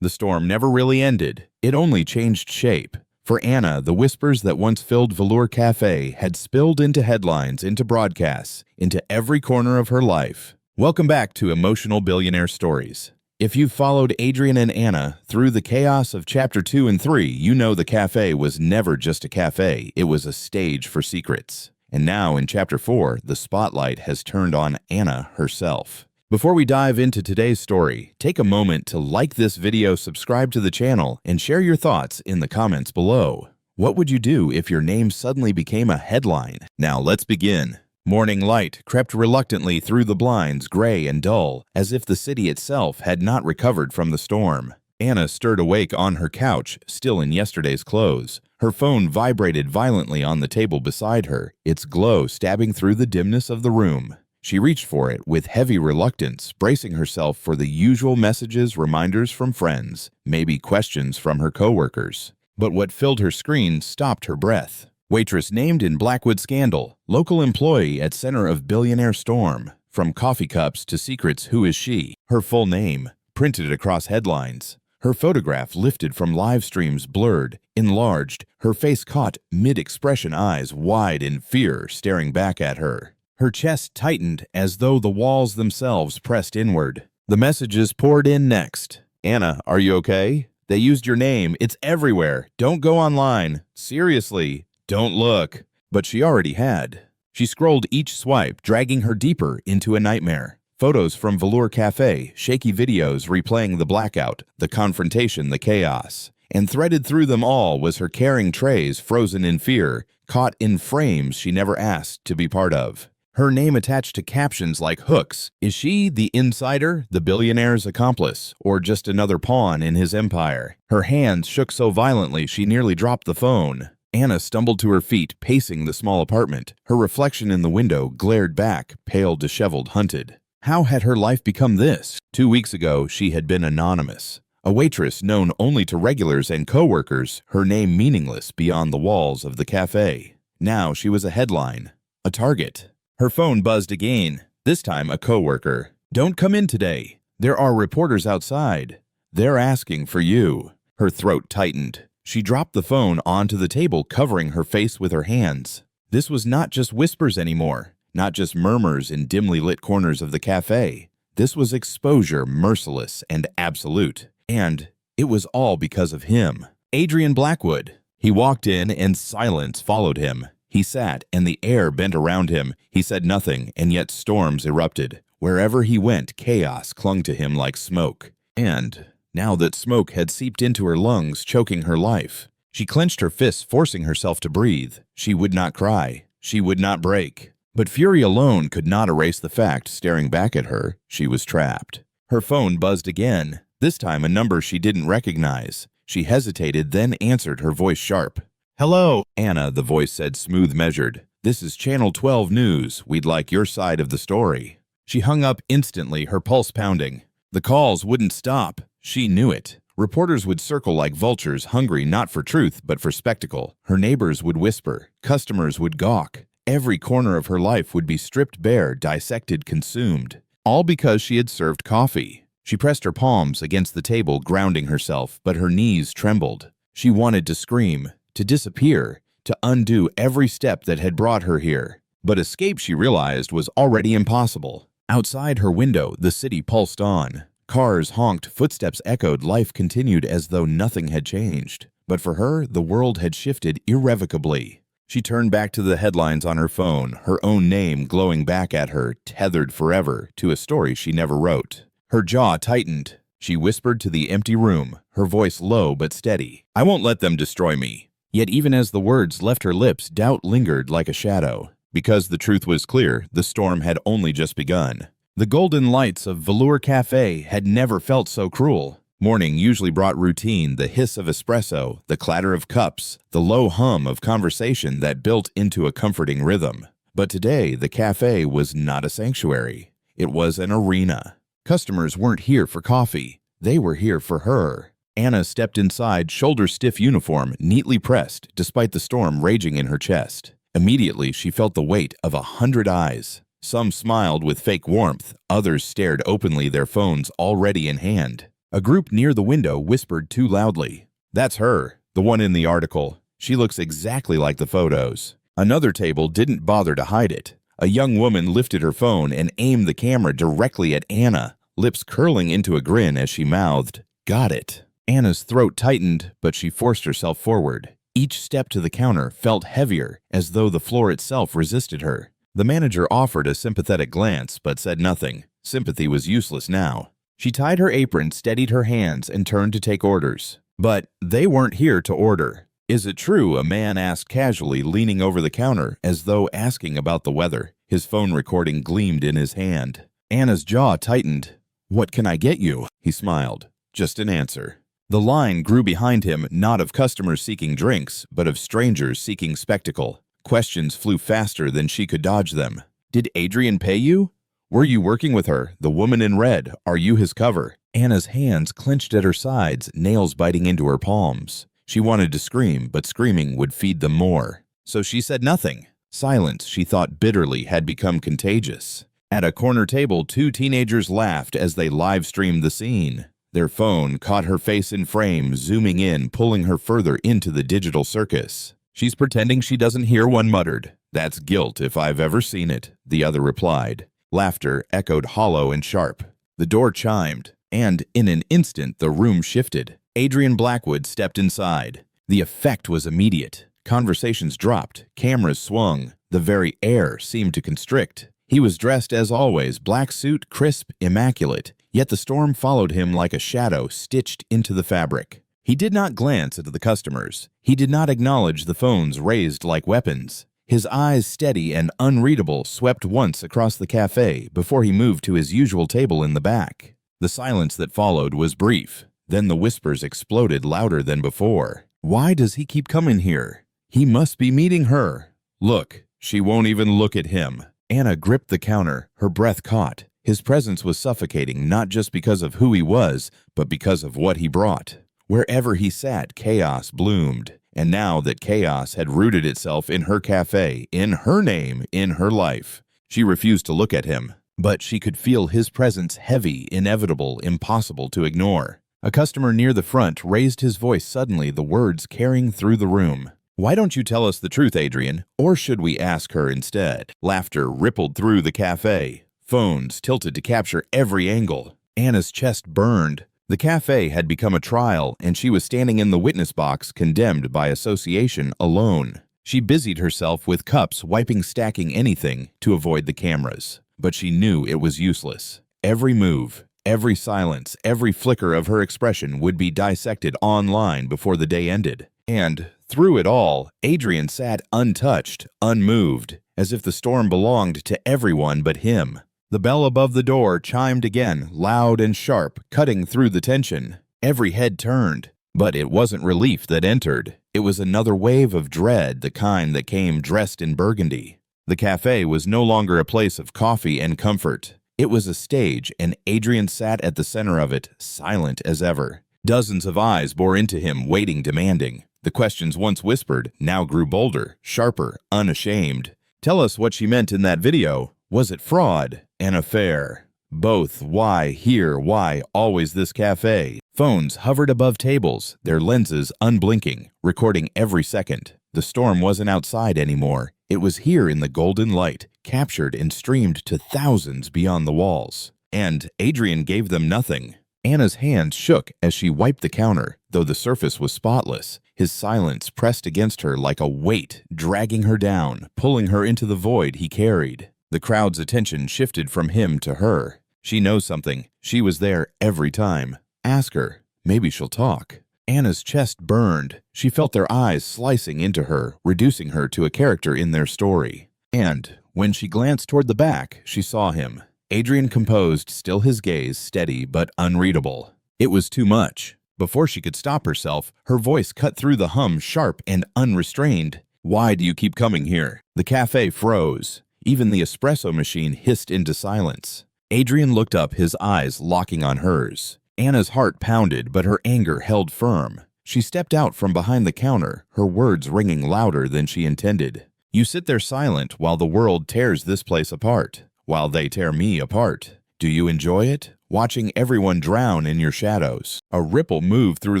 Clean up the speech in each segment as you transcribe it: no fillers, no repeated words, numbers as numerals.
The storm never really ended. It only changed shape. For Anna, the whispers that once filled Velour Café had spilled into headlines, into broadcasts, into every corner of her life. Welcome back to Emotional Billionaire Stories. If you've followed Adrian and Anna through the chaos of Chapter 2 and 3, you know the cafe was never just a cafe, it was a stage for secrets. And now in Chapter 4, the spotlight has turned on Anna herself. Before we dive into today's story, take a moment to like this video, subscribe to the channel, and share your thoughts in the comments below. What would you do if your name suddenly became a headline? Now let's begin. Morning light crept reluctantly through the blinds, gray and dull, as if the city itself had not recovered from the storm. Anna stirred awake on her couch, still in yesterday's clothes. Her phone vibrated violently on the table beside her, its glow stabbing through the dimness of the room. She reached for it with heavy reluctance, bracing herself for the usual messages, reminders from friends, maybe questions from her coworkers. But what filled her screen stopped her breath. Waitress named in Blackwood scandal, local employee at center of billionaire storm. From coffee cups to secrets, who is she? Her full name, printed across headlines. Her photograph lifted from live streams, blurred, enlarged, her face caught, mid-expression, eyes wide in fear staring back at her. Her chest tightened as though the walls themselves pressed inward. The messages poured in next. Anna, are you okay? They used your name. It's everywhere. Don't go online. Seriously, don't look. But she already had. She scrolled each swipe, dragging her deeper into a nightmare. Photos from Velour Café, shaky videos replaying the blackout, the confrontation, the chaos. And threaded through them all was her caring trays frozen in fear, caught in frames she never asked to be part of. Her name attached to captions like hooks. Is she the insider, the billionaire's accomplice, or just another pawn in his empire? Her hands shook so violently she nearly dropped the phone. Anna stumbled to her feet, pacing the small apartment. Her reflection in the window glared back, pale, disheveled, hunted. How had her life become this? 2 weeks ago, she had been anonymous. A waitress known only to regulars and coworkers, her name meaningless beyond the walls of the cafe. Now she was a headline, a target. Her phone buzzed again, this time a coworker. Don't come in today. There are reporters outside. They're asking for you. Her throat tightened. She dropped the phone onto the table, covering her face with her hands. This was not just whispers anymore, not just murmurs in dimly lit corners of the cafe. This was exposure, merciless and absolute. And it was all because of him, Adrian Blackwood. He walked in and silence followed him. He sat, and the air bent around him. He said nothing, and yet storms erupted. Wherever he went, chaos clung to him like smoke. And now that smoke had seeped into her lungs, choking her life, she clenched her fists, forcing herself to breathe. She would not cry. She would not break. But fury alone could not erase the fact, staring back at her, she was trapped. Her phone buzzed again, this time a number she didn't recognize. She hesitated, then answered, her voice sharp. Hello, Anna, the voice said, smooth measured. This is Channel 12 News. We'd like your side of the story. She hung up instantly, her pulse pounding. The calls wouldn't stop. She knew it. Reporters would circle like vultures, hungry not for truth but for spectacle. Her neighbors would whisper. Customers would gawk. Every corner of her life would be stripped bare, dissected, consumed. All because she had served coffee. She pressed her palms against the table, grounding herself, but her knees trembled. She wanted to scream, to disappear, to undo every step that had brought her here. But escape, she realized, was already impossible. Outside her window, the city pulsed on. Cars honked, footsteps echoed, life continued as though nothing had changed. But for her, the world had shifted irrevocably. She turned back to the headlines on her phone, her own name glowing back at her, tethered forever to a story she never wrote. Her jaw tightened. She whispered to the empty room, her voice low but steady. I won't let them destroy me. Yet even as the words left her lips, doubt lingered like a shadow. Because the truth was clear, the storm had only just begun. The golden lights of Velour Café had never felt so cruel. Morning usually brought routine, the hiss of espresso, the clatter of cups, the low hum of conversation that built into a comforting rhythm. But today, the cafe was not a sanctuary. It was an arena. Customers weren't here for coffee. They were here for her. Anna stepped inside, shoulder-stiff uniform, neatly pressed, despite the storm raging in her chest. Immediately, she felt the weight of 100 eyes. Some smiled with fake warmth, others stared openly, their phones already in hand. A group near the window whispered too loudly. "That's her, the one in the article. She looks exactly like the photos." Another table didn't bother to hide it. A young woman lifted her phone and aimed the camera directly at Anna, lips curling into a grin as she mouthed, "Got it." Anna's throat tightened, but she forced herself forward. Each step to the counter felt heavier, as though the floor itself resisted her. The manager offered a sympathetic glance, but said nothing. Sympathy was useless now. She tied her apron, steadied her hands, and turned to take orders. But they weren't here to order. "Is it true?" a man asked casually, leaning over the counter as though asking about the weather. His phone recording gleamed in his hand. Anna's jaw tightened. "What can I get you?" He smiled. "Just an answer." The line grew behind him, not of customers seeking drinks, but of strangers seeking spectacle. Questions flew faster than she could dodge them. "Did Adrian pay you? Were you working with her, the woman in red? Are you his cover?" Anna's hands clenched at her sides, nails biting into her palms. She wanted to scream, but screaming would feed them more. So she said nothing. Silence, she thought bitterly, had become contagious. At a corner table, two teenagers laughed as they live-streamed the scene. Their phone caught her face in frame, zooming in, pulling her further into the digital circus. "She's pretending she doesn't hear," one muttered. "That's guilt if I've ever seen it," the other replied. Laughter echoed hollow and sharp. The door chimed, and in an instant the room shifted. Adrian Blackwood stepped inside. The effect was immediate. Conversations dropped, cameras swung, the very air seemed to constrict. He was dressed as always, black suit, crisp, immaculate, yet the storm followed him like a shadow stitched into the fabric. He did not glance at the customers. He did not acknowledge the phones raised like weapons. His eyes, steady and unreadable, swept once across the cafe before he moved to his usual table in the back. The silence that followed was brief. Then the whispers exploded louder than before. "Why does he keep coming here? He must be meeting her. Look, she won't even look at him." Anna gripped the counter, her breath caught. His presence was suffocating, not just because of who he was, but because of what he brought. Wherever he sat, chaos bloomed. And now that chaos had rooted itself in her cafe, in her name, in her life, she refused to look at him. But she could feel his presence heavy, inevitable, impossible to ignore. A customer near the front raised his voice suddenly, the words carrying through the room. "Why don't you tell us the truth, Adrian? Or should we ask her instead?" Laughter rippled through the cafe. Phones tilted to capture every angle. Anna's chest burned. The cafe had become a trial, and she was standing in the witness box, condemned by association, alone. She busied herself with cups, wiping, stacking anything to avoid the cameras. But she knew it was useless. Every move, every silence, every flicker of her expression would be dissected online before the day ended. And through it all, Adrian sat untouched, unmoved, as if the storm belonged to everyone but him. The bell above the door chimed again, loud and sharp, cutting through the tension. Every head turned, but it wasn't relief that entered. It was another wave of dread, the kind that came dressed in burgundy. The cafe was no longer a place of coffee and comfort. It was a stage, and Adrian sat at the center of it, silent as ever. Dozens of eyes bore into him, waiting, demanding. The questions once whispered now grew bolder, sharper, unashamed. "Tell us what she meant in that video. Was it fraud? An affair? Both. Why here? Why always this cafe?" Phones hovered above tables, their lenses unblinking, recording every second. The storm wasn't outside anymore. It was here in the golden light, captured and streamed to thousands beyond the walls. And Adrian gave them nothing. Anna's hands shook as she wiped the counter, though the surface was spotless. His silence pressed against her like a weight, dragging her down, pulling her into the void he carried. The crowd's attention shifted from him to her. She knows something. She was there every time. Ask her. Maybe she'll talk. Anna's chest burned. She felt their eyes slicing into her, reducing her to a character in their story. And when she glanced toward the back, she saw him. Adrian composed, still his gaze steady but unreadable. It was too much. Before she could stop herself, her voice cut through the hum, sharp and unrestrained. "Why do you keep coming here?" The cafe froze. Even the espresso machine hissed into silence. Adrian looked up, his eyes locking on hers. Anna's heart pounded, but her anger held firm. She stepped out from behind the counter, her words ringing louder than she intended. "You sit there silent while the world tears this place apart, while they tear me apart. Do you enjoy it? watching everyone drown in your shadows. A ripple moved through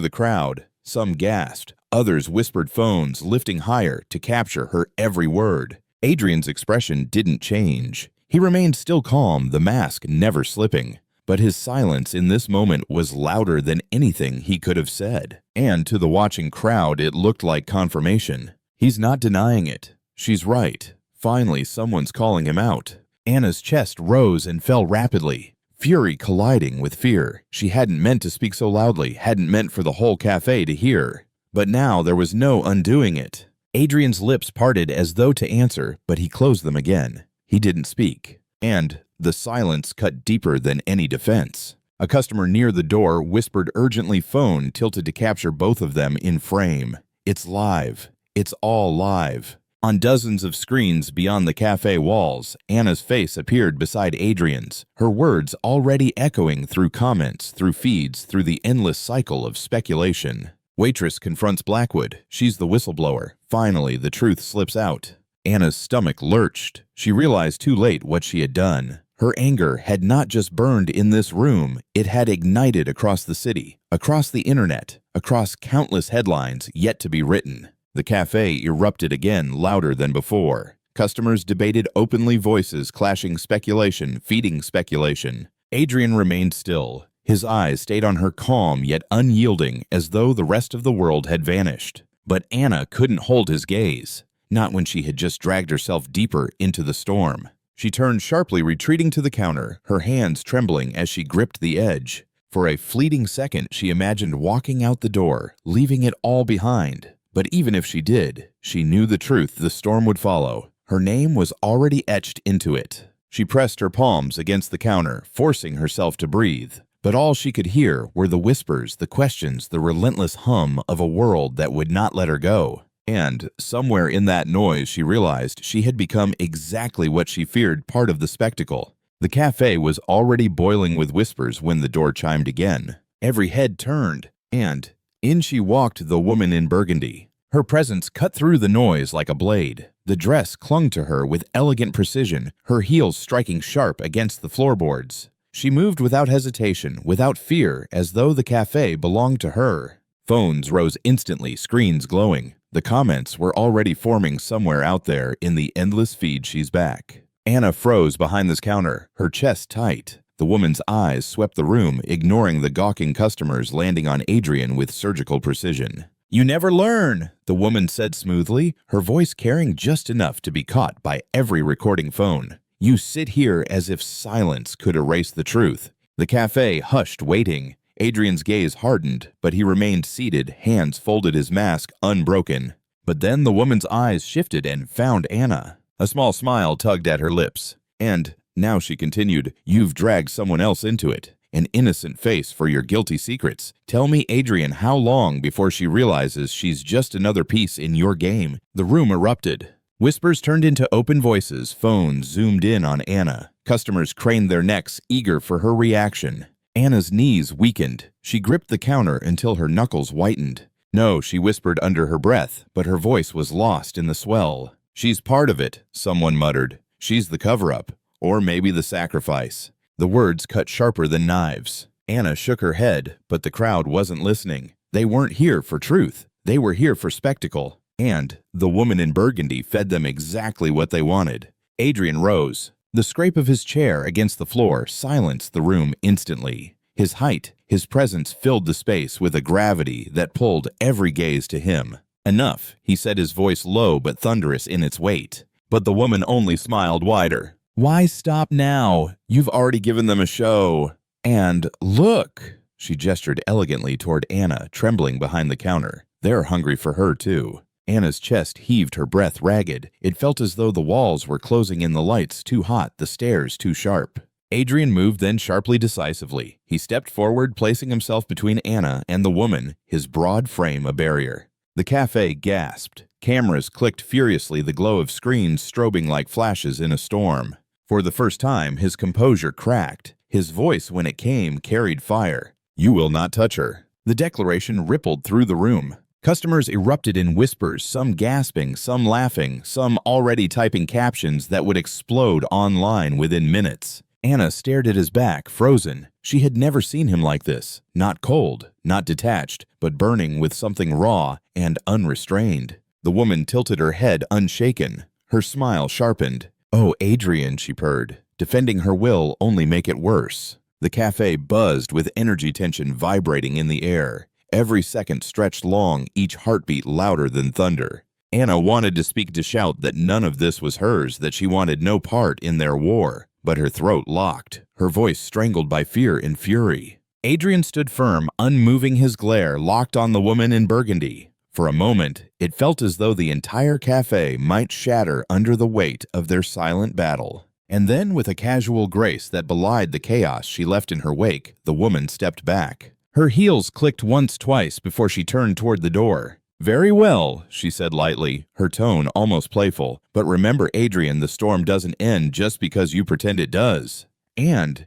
the crowd. Some gasped. Others whispered, phones lifting higher to capture her every word. Adrian's expression didn't change. He remained still calm, the mask never slipping. But his silence in this moment was louder than anything he could have said. And to the watching crowd, it looked like confirmation. He's not denying it. She's right. Finally, someone's calling him out. Anna's chest rose and fell rapidly, fury colliding with fear. She hadn't meant to speak so loudly, hadn't meant for the whole cafe to hear. But now there was no undoing it. Adrian's lips parted as though to answer, but he closed them again. He didn't speak. And the silence cut deeper than any defense. A customer near the door whispered urgently, phone tilted to capture both of them in frame. It's live. It's all live. On dozens of screens beyond the cafe walls, Anna's face appeared beside Adrian's, her words already echoing through comments, through feeds, through the endless cycle of speculation. Waitress confronts Blackwood. She's the whistleblower. Finally, the truth slips out. Anna's stomach lurched. She realized too late what she had done. Her anger had not just burned in this room, it had ignited across the city, across the internet, across countless headlines yet to be written. The cafe erupted again, louder than before. Customers debated openly, voices clashing, speculation, feeding speculation. Adrian remained still. His eyes stayed on her, calm yet unyielding, as though the rest of the world had vanished. But Anna couldn't hold his gaze, not when she had just dragged herself deeper into the storm. She turned sharply, retreating to the counter, her hands trembling as she gripped the edge. For a fleeting second, she imagined walking out the door, leaving it all behind. But even if she did, she knew the truth: the storm would follow. Her name was already etched into it. She pressed her palms against the counter, forcing herself to breathe. But all she could hear were the whispers, the questions, the relentless hum of a world that would not let her go. And somewhere in that noise, she realized she had become exactly what she feared, part of the spectacle. The cafe was already boiling with whispers when the door chimed again. Every head turned, and in she walked the woman in burgundy. Her presence cut through the noise like a blade. The dress clung to her with elegant precision, her heels striking sharp against the floorboards. She moved without hesitation, without fear, as though the cafe belonged to her. Phones rose instantly, screens glowing. The comments were already forming somewhere out there in the endless feed. She's back. Anna froze behind this counter, her chest tight. The woman's eyes swept the room, ignoring the gawking customers, landing on Adrian with surgical precision. "You never learn," the woman said smoothly, her voice carrying just enough to be caught by every recording phone. "You sit here as if silence could erase the truth." The cafe hushed, waiting. Adrian's gaze hardened, but he remained seated, hands folded, his mask unbroken. But then the woman's eyes shifted and found Anna. A small smile tugged at her lips. "And now," she continued, "you've dragged someone else into it. An innocent face for your guilty secrets. Tell me, Adrian, how long before she realizes she's just another piece in your game?" The room erupted. Whispers turned into open voices. Phones zoomed in on Anna. Customers craned their necks, eager for her reaction. Anna's knees weakened. She gripped the counter until her knuckles whitened. "No," she whispered under her breath, but her voice was lost in the swell. "She's part of it," someone muttered. "She's the cover-up. Or maybe the sacrifice." The words cut sharper than knives. Anna shook her head, but the crowd wasn't listening. They weren't here for truth. They were here for spectacle. And the woman in burgundy fed them exactly what they wanted. Adrian rose. The scrape of his chair against the floor silenced the room instantly. His height, his presence filled the space with a gravity that pulled every gaze to him. "Enough," he said, his voice low but thunderous in its weight. But the woman only smiled wider. "Why stop now? You've already given them a show. And look!" She gestured elegantly toward Anna, trembling behind the counter. "They're hungry for her, too." Anna's chest heaved, her breath ragged. It felt as though the walls were closing in, the lights too hot, the stares too sharp. Adrian moved then sharply, decisively. He stepped forward, placing himself between Anna and the woman, his broad frame a barrier. The cafe gasped. Cameras clicked furiously, the glow of screens strobing like flashes in a storm. For the first time, his composure cracked. His voice, when it came, carried fire. "You will not touch her." The declaration rippled through the room. Customers erupted in whispers, some gasping, some laughing, some already typing captions that would explode online within minutes. Anna stared at his back, frozen. She had never seen him like this, not cold, not detached, but burning with something raw and unrestrained. The woman tilted her head unshaken. Her smile sharpened. "Oh, Adrian," she purred. Defending her will only make it worse. The cafe buzzed with energy tension vibrating in the air. Every second stretched long, each heartbeat louder than thunder. Anna wanted to speak, to shout that none of this was hers, that she wanted no part in their war, but her throat locked, her voice strangled by fear and fury. Adrian stood firm, unmoving, his glare locked on the woman in burgundy. For a moment, it felt as though the entire cafe might shatter under the weight of their silent battle. And then, with a casual grace that belied the chaos she left in her wake, the woman stepped back. Her heels clicked once, twice before she turned toward the door. "Very well," she said lightly, her tone almost playful. "But remember, Adrian, the storm doesn't end just because you pretend it does." And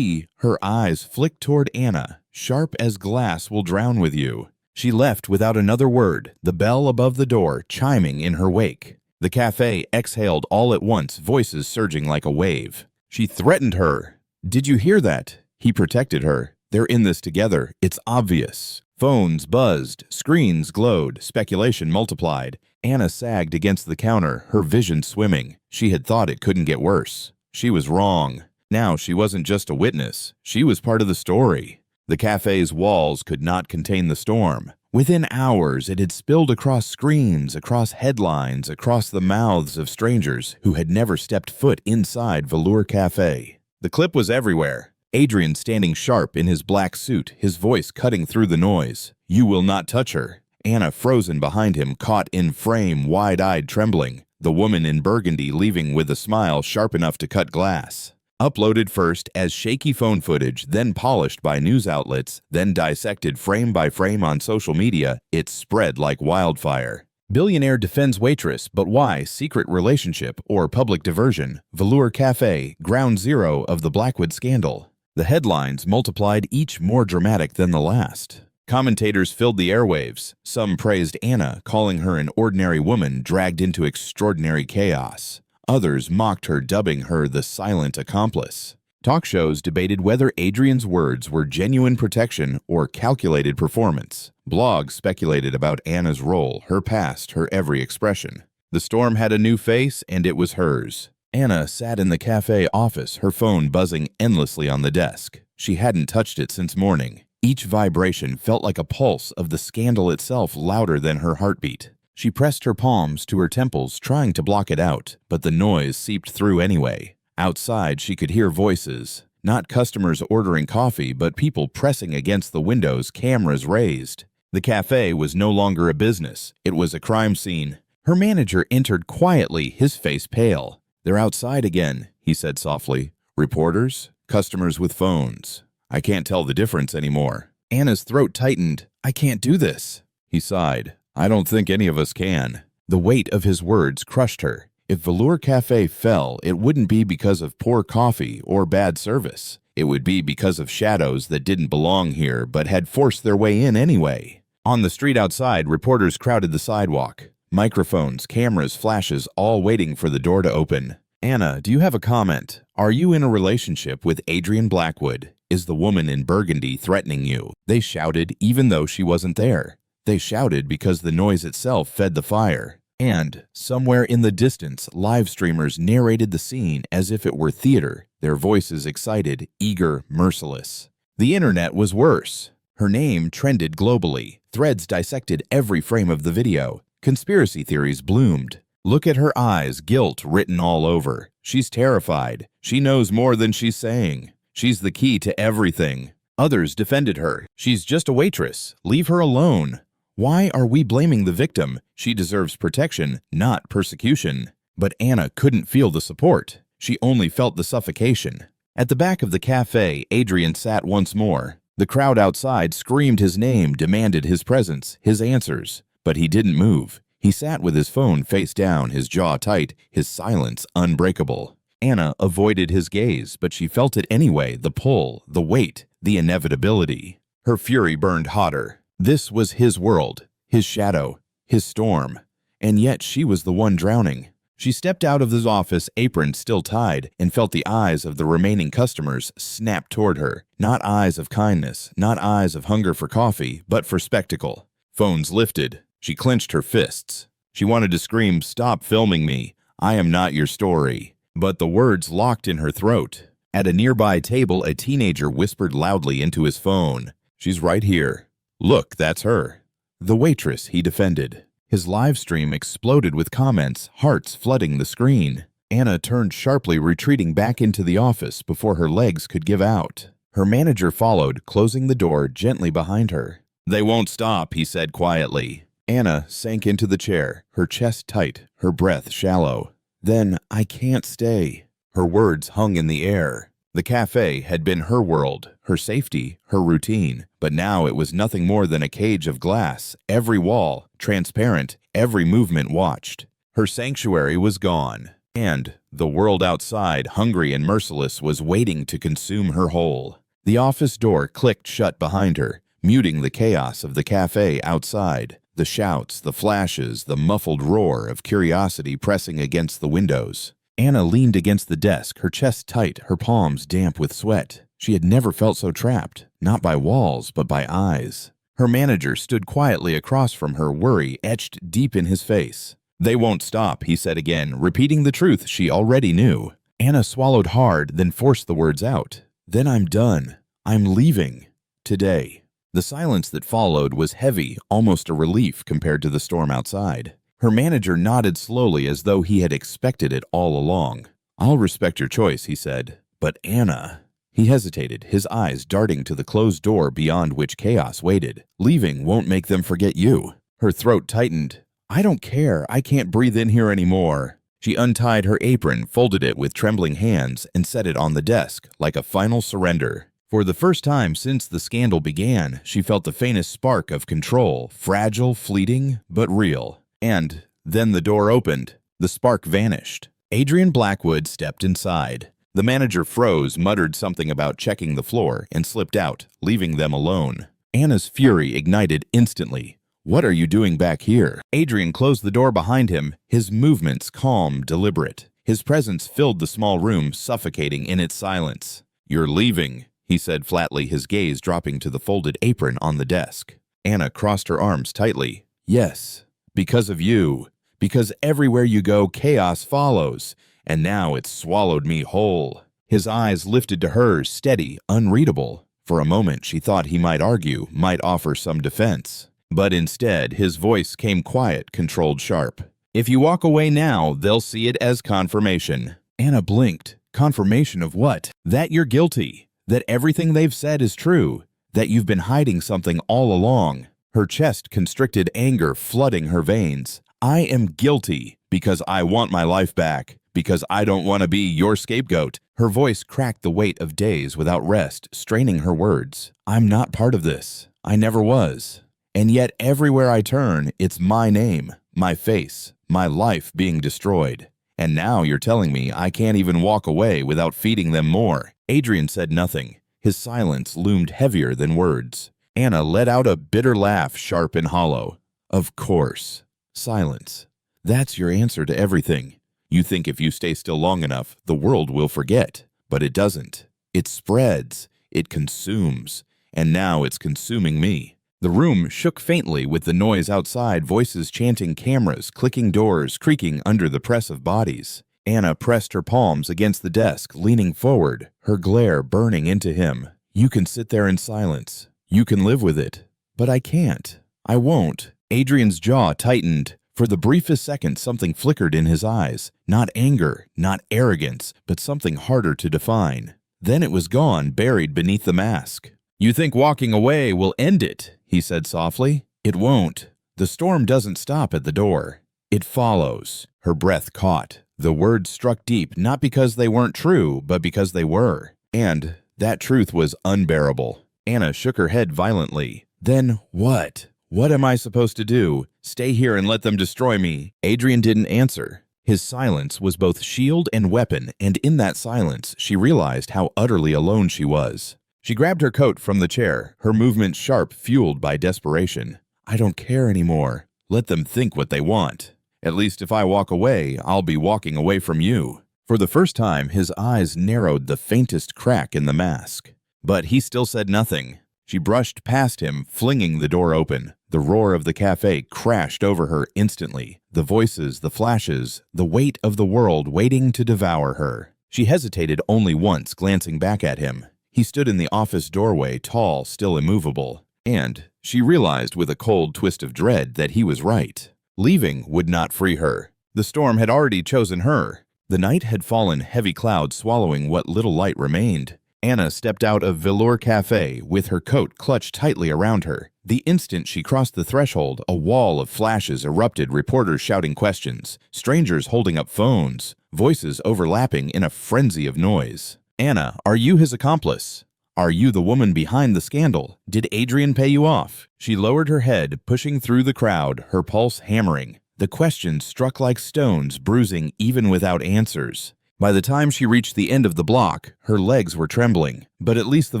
her eyes flicked toward Anna, "sharp as glass will drown with you." She left without another word, the bell above the door chiming in her wake. The cafe exhaled all at once, voices surging like a wave. She threatened her. "Did you hear that?" He protected her. "They're in this together. It's obvious." Phones buzzed, screens glowed, speculation multiplied. Anna sagged against the counter, her vision swimming. She had thought it couldn't get worse. She was wrong. Now she wasn't just a witness. She was part of the story. The cafe's walls could not contain the storm. Within hours, it had spilled across screens, across headlines, across the mouths of strangers who had never stepped foot inside Velour Café. The clip was everywhere. Adrian standing sharp in his black suit, his voice cutting through the noise. "You will not touch her." Anna frozen behind him, caught in frame, wide-eyed, trembling. The woman in burgundy leaving with a smile sharp enough to cut glass. Uploaded first as shaky phone footage, then polished by news outlets, then dissected frame by frame on social media, it spread like wildfire. Billionaire defends waitress, but why? Secret relationship or public diversion? Velour Café, ground zero of the Blackwood scandal. The headlines multiplied, each more dramatic than the last. Commentators filled the airwaves. Some praised Anna, calling her an ordinary woman dragged into extraordinary chaos. Others mocked her, dubbing her the silent accomplice. Talk shows debated whether Adrian's words were genuine protection or calculated performance. Blogs speculated about Anna's role, her past, her every expression. The storm had a new face, and it was hers. Anna sat in the cafe office, her phone buzzing endlessly on the desk. She hadn't touched it since morning. Each vibration felt like a pulse of the scandal itself, louder than her heartbeat. She pressed her palms to her temples, trying to block it out, but the noise seeped through anyway. Outside, she could hear voices. Not customers ordering coffee, but people pressing against the windows, cameras raised. The cafe was no longer a business. It was a crime scene. Her manager entered quietly, his face pale. "They're outside again," he said softly. "Reporters, customers with phones. I can't tell the difference anymore." Anna's throat tightened. "I can't do this." He sighed. "I don't think any of us can." The weight of his words crushed her. If Velour Café fell, it wouldn't be because of poor coffee or bad service. It would be because of shadows that didn't belong here but had forced their way in anyway. On the street outside, reporters crowded the sidewalk. Microphones, cameras, flashes, all waiting for the door to open. "Anna, do you have a comment? Are you in a relationship with Adrian Blackwood? Is the woman in burgundy threatening you?" They shouted even though she wasn't there. They shouted because the noise itself fed the fire. And, somewhere in the distance, live streamers narrated the scene as if it were theater, their voices excited, eager, merciless. The internet was worse. Her name trended globally. Threads dissected every frame of the video. Conspiracy theories bloomed. "Look at her eyes, guilt written all over. She's terrified. She knows more than she's saying. She's the key to everything." Others defended her. "She's just a waitress. Leave her alone." Why are we blaming the victim? She deserves protection, not persecution. But Anna couldn't feel the support. She only felt the suffocation. At the back of the cafe, Adrian sat once more. The crowd outside screamed his name, demanded his presence, his answers. But he didn't move. He sat with his phone face down, his jaw tight, his silence unbreakable. Anna avoided his gaze, but she felt it anyway, the pull, the weight, the inevitability. Her fury burned hotter. This was his world, his shadow, his storm. And yet she was the one drowning. She stepped out of the office, apron still tied, and felt the eyes of the remaining customers snap toward her. Not eyes of kindness, not eyes of hunger for coffee, but for spectacle. Phones lifted. She clenched her fists. She wanted to scream, "Stop filming me. I am not your story." But the words locked in her throat. At a nearby table, a teenager whispered loudly into his phone, "She's right here. Look, that's her." The waitress, he defended. His live stream exploded with comments, hearts flooding the screen. Anna turned sharply, retreating back into the office before her legs could give out. Her manager followed, closing the door gently behind her. "They won't stop," he said quietly. Anna sank into the chair, her chest tight, her breath shallow. "Then I can't stay." Her words hung in the air. The cafe had been her world, her safety, her routine, but now it was nothing more than a cage of glass, every wall transparent, every movement watched. Her sanctuary was gone, and the world outside, hungry and merciless, was waiting to consume her whole. The office door clicked shut behind her, muting the chaos of the cafe outside. The shouts, the flashes, the muffled roar of curiosity pressing against the windows. Anna leaned against the desk, her chest tight, her palms damp with sweat. She had never felt so trapped, not by walls, but by eyes. Her manager stood quietly across from her, worry etched deep in his face. "They won't stop," he said again, repeating the truth she already knew. Anna swallowed hard, then forced the words out. "Then I'm done. I'm leaving. Today." The silence that followed was heavy, almost a relief compared to the storm outside. Her manager nodded slowly as though he had expected it all along. "I'll respect your choice," he said. "But Anna—" He hesitated, his eyes darting to the closed door beyond which chaos waited. "Leaving won't make them forget you." Her throat tightened. "I don't care. I can't breathe in here anymore." She untied her apron, folded it with trembling hands, and set it on the desk like a final surrender. For the first time since the scandal began, she felt the faintest spark of control, fragile, fleeting, but real. And then the door opened. The spark vanished. Adrian Blackwood stepped inside. The manager froze, muttered something about checking the floor, and slipped out, leaving them alone. Anna's fury ignited instantly. "What are you doing back here?" Adrian closed the door behind him, his movements calm, deliberate. His presence filled the small room, suffocating in its silence. "You're leaving," he said flatly, his gaze dropping to the folded apron on the desk. Anna crossed her arms tightly. "Yes, because of you. Because everywhere you go, chaos follows. And now it's swallowed me whole." His eyes lifted to hers, steady, unreadable. For a moment she thought he might argue, might offer some defense. But instead, his voice came quiet, controlled, sharp. "If you walk away now, they'll see it as confirmation." Anna blinked. Confirmation of what? That you're guilty. That everything they've said is true. That you've been hiding something all along. Her chest constricted, anger flooding her veins. "I am guilty because I want my life back. Because I don't want to be your scapegoat." Her voice cracked the weight of days without rest, straining her words. "I'm not part of this. I never was. And yet everywhere I turn, it's my name, my face, my life being destroyed. And now you're telling me I can't even walk away without feeding them more." Adrian said nothing. His silence loomed heavier than words. Anna let out a bitter laugh, sharp and hollow. "Of course. Silence. That's your answer to everything. You think if you stay still long enough, the world will forget. But it doesn't. It spreads. It consumes. And now it's consuming me." The room shook faintly with the noise outside, voices chanting, cameras, clicking doors, creaking under the press of bodies. Anna pressed her palms against the desk, leaning forward, her glare burning into him. "You can sit there in silence. You can live with it. But I can't. I won't." Adrian's jaw tightened. For the briefest second, something flickered in his eyes. Not anger, not arrogance, but something harder to define. Then it was gone, buried beneath the mask. "You think walking away will end it," he said softly. "It won't. The storm doesn't stop at the door. It follows." Her breath caught. The words struck deep, not because they weren't true, but because they were. And that truth was unbearable. Anna shook her head violently. "Then what? What am I supposed to do? Stay here and let them destroy me?" Adrian didn't answer. His silence was both shield and weapon, and in that silence, she realized how utterly alone she was. She grabbed her coat from the chair, her movements sharp, fueled by desperation. "I don't care anymore. Let them think what they want." At least if I walk away, I'll be walking away from you." For the first time, his eyes narrowed the faintest crack in the mask. But he still said nothing. She brushed past him, flinging the door open. The roar of the cafe crashed over her instantly. The voices, the flashes, the weight of the world waiting to devour her. She hesitated only once, glancing back at him. He stood in the office doorway, tall, still immovable. And she realized with a cold twist of dread that he was right. Leaving would not free her. The storm had already chosen her. The night had fallen, heavy clouds swallowing what little light remained. Anna stepped out of Velour Café with her coat clutched tightly around her. The instant she crossed the threshold, a wall of flashes erupted, reporters shouting questions, strangers holding up phones, voices overlapping in a frenzy of noise. "Anna, are you his accomplice? Are you the woman behind the scandal? Did Adrian pay you off?" She lowered her head, pushing through the crowd, her pulse hammering. The questions struck like stones, bruising even without answers. By the time she reached the end of the block, her legs were trembling, but at least the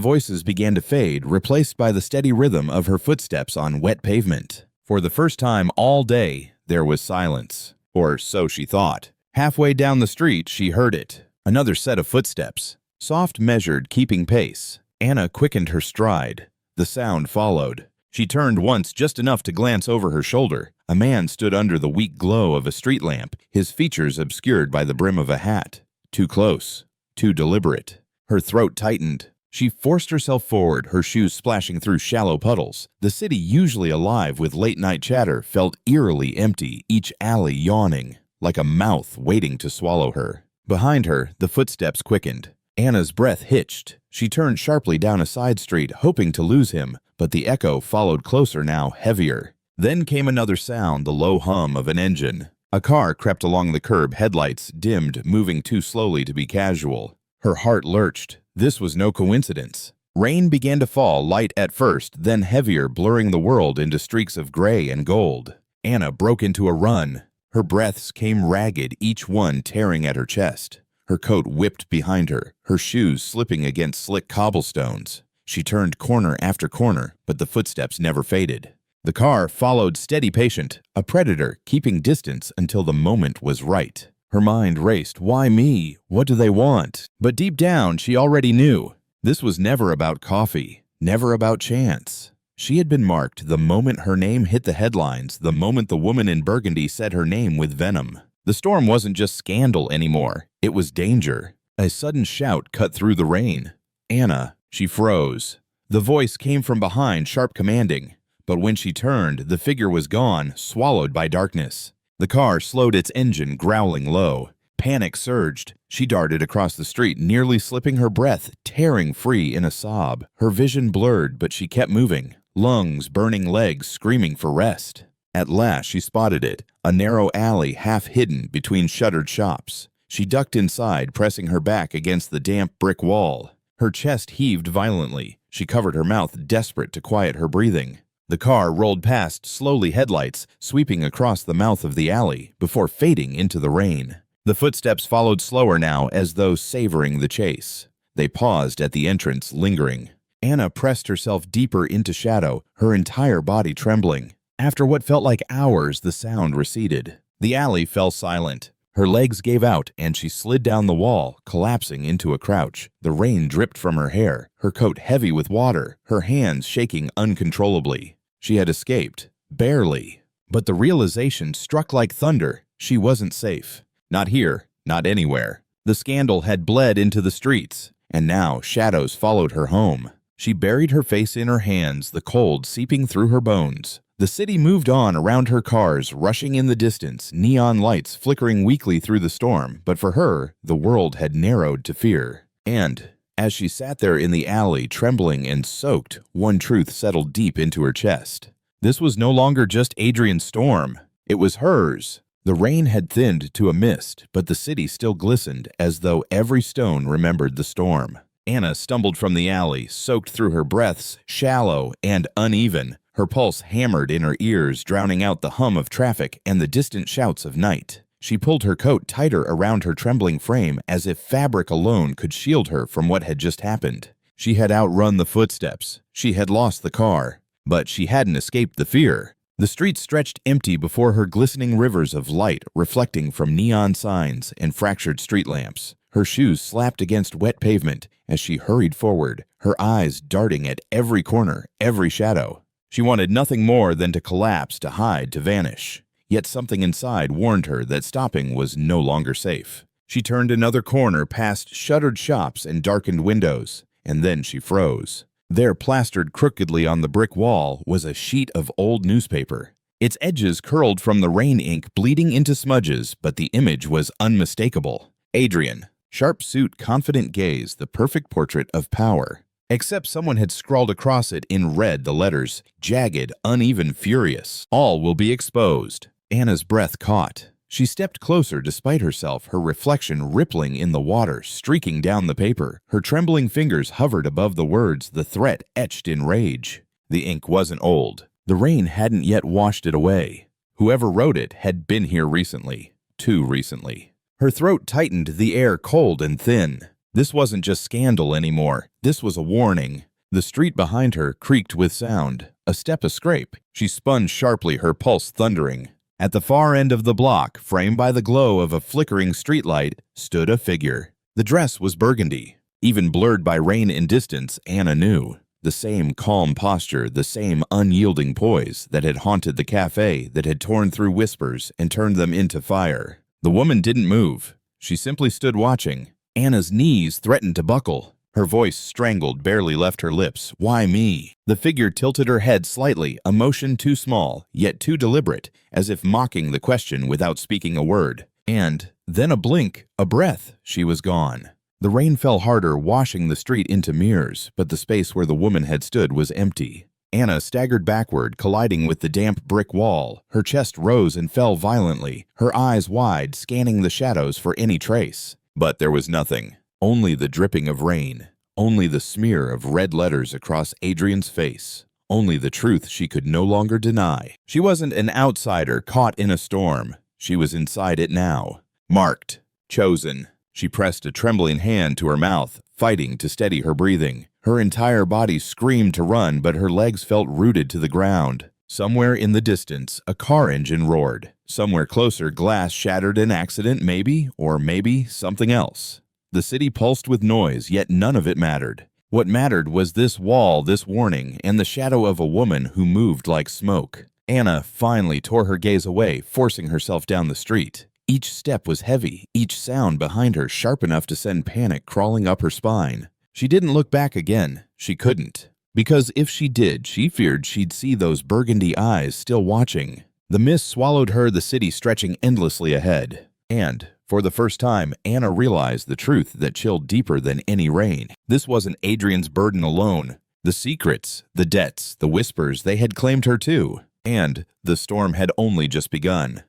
voices began to fade, replaced by the steady rhythm of her footsteps on wet pavement. For the first time all day, there was silence. Or so she thought. Halfway down the street, she heard it. Another set of footsteps. Soft, measured, keeping pace. Anna quickened her stride. The sound followed. She turned once, just enough to glance over her shoulder. A man stood under the weak glow of a street lamp, his features obscured by the brim of a hat. Too close, too deliberate. Her throat tightened. She forced herself forward, her shoes splashing through shallow puddles. The city, usually alive with late-night chatter, felt eerily empty, each alley yawning, like a mouth waiting to swallow her. Behind her, the footsteps quickened. Anna's breath hitched. She turned sharply down a side street, hoping to lose him, but the echo followed closer now, heavier. Then came another sound, the low hum of an engine. A car crept along the curb, headlights dimmed, moving too slowly to be casual. Her heart lurched. This was no coincidence. Rain began to fall, light at first, then heavier, blurring the world into streaks of gray and gold. Anna broke into a run. Her breaths came ragged, each one tearing at her chest. Her coat whipped behind her, her shoes slipping against slick cobblestones. She turned corner after corner, but the footsteps never faded. The car followed steady patient, a predator keeping distance until the moment was right. Her mind raced. Why me? What do they want? But deep down, she already knew. This was never about coffee, never about chance. She had been marked the moment her name hit the headlines, the moment the woman in burgundy said her name with venom. The storm wasn't just scandal anymore. It was danger. A sudden shout cut through the rain. "Anna." She froze. The voice came from behind, sharp, commanding. But when she turned, the figure was gone, swallowed by darkness. The car slowed its engine, growling low. Panic surged. She darted across the street, nearly slipping her breath, tearing free in a sob. Her vision blurred, but she kept moving. Lungs, burning legs, screaming for rest. At last she spotted it, a narrow alley half hidden between shuttered shops. She ducked inside, pressing her back against the damp brick wall. Her chest heaved violently. She covered her mouth, desperate to quiet her breathing. The car rolled past, slowly, headlights sweeping across the mouth of the alley before fading into the rain. The footsteps followed slower now, as though savoring the chase. They paused at the entrance, lingering. Anna pressed herself deeper into shadow, her entire body trembling. After what felt like hours, the sound receded. The alley fell silent. Her legs gave out, and she slid down the wall, collapsing into a crouch. The rain dripped from her hair, her coat heavy with water, her hands shaking uncontrollably. She had escaped. Barely. But the realization struck like thunder. She wasn't safe. Not here, not anywhere. The scandal had bled into the streets, and now shadows followed her home. She buried her face in her hands, the cold seeping through her bones. The city moved on around her, cars rushing in the distance, neon lights flickering weakly through the storm, but for her, the world had narrowed to fear. And, as she sat there in the alley, trembling and soaked, one truth settled deep into her chest. This was no longer just Adrian's storm. It was hers. The rain had thinned to a mist, but the city still glistened, as though every stone remembered the storm. Anna stumbled from the alley, soaked through her breaths, shallow and uneven. Her pulse hammered in her ears, drowning out the hum of traffic and the distant shouts of night. She pulled her coat tighter around her trembling frame, as if fabric alone could shield her from what had just happened. She had outrun the footsteps. She had lost the car. But she hadn't escaped the fear. The street stretched empty before her, glistening rivers of light reflecting from neon signs and fractured street lamps. Her shoes slapped against wet pavement as she hurried forward, her eyes darting at every corner, every shadow. She wanted nothing more than to collapse, to hide, to vanish. Yet something inside warned her that stopping was no longer safe. She turned another corner past shuttered shops and darkened windows, and then she froze. There, plastered crookedly on the brick wall, was a sheet of old newspaper. Its edges curled from the rain ink, bleeding into smudges, but the image was unmistakable. Adrian. Sharp suit, confident gaze, the perfect portrait of power. Except someone had scrawled across it in red the letters, jagged, uneven, furious. All will be exposed. Anna's breath caught. She stepped closer despite herself, her reflection rippling in the water, streaking down the paper. Her trembling fingers hovered above the words, the threat etched in rage. The ink wasn't old. The rain hadn't yet washed it away. Whoever wrote it had been here recently. Too recently. Her throat tightened, the air cold and thin. This wasn't just scandal anymore. This was a warning. The street behind her creaked with sound. A step, a scrape. She spun sharply, her pulse thundering. At the far end of the block, framed by the glow of a flickering streetlight, stood a figure. The dress was burgundy. Even blurred by rain and distance, Anna knew. The same calm posture, the same unyielding poise that had haunted the cafe, that had torn through whispers and turned them into fire. The woman didn't move. She simply stood watching. Anna's knees threatened to buckle. Her voice, strangled, barely left her lips. Why me? The figure tilted her head slightly, a motion too small, yet too deliberate, as if mocking the question without speaking a word. And then a blink, a breath, she was gone. The rain fell harder, washing the street into mirrors, but the space where the woman had stood was empty. Anna staggered backward, colliding with the damp brick wall. Her chest rose and fell violently, her eyes wide, scanning the shadows for any trace. But there was nothing. Only the dripping of rain. Only the smear of red letters across Adrian's face. Only the truth she could no longer deny. She wasn't an outsider caught in a storm. She was inside it now. Marked. Chosen. She pressed a trembling hand to her mouth, fighting to steady her breathing. Her entire body screamed to run, but her legs felt rooted to the ground. Somewhere in the distance, a car engine roared. Somewhere closer, glass shattered, an accident, maybe, or maybe something else. The city pulsed with noise, yet none of it mattered. What mattered was this wall, this warning, and the shadow of a woman who moved like smoke. Anna finally tore her gaze away, forcing herself down the street. Each step was heavy, each sound behind her sharp enough to send panic crawling up her spine. She didn't look back again. She couldn't. Because if she did, she feared she'd see those burgundy eyes still watching. The mist swallowed her, the city stretching endlessly ahead. And, for the first time, Anna realized the truth that chilled deeper than any rain. This wasn't Adrian's burden alone. The secrets, the debts, the whispers, they had claimed her too. And the storm had only just begun.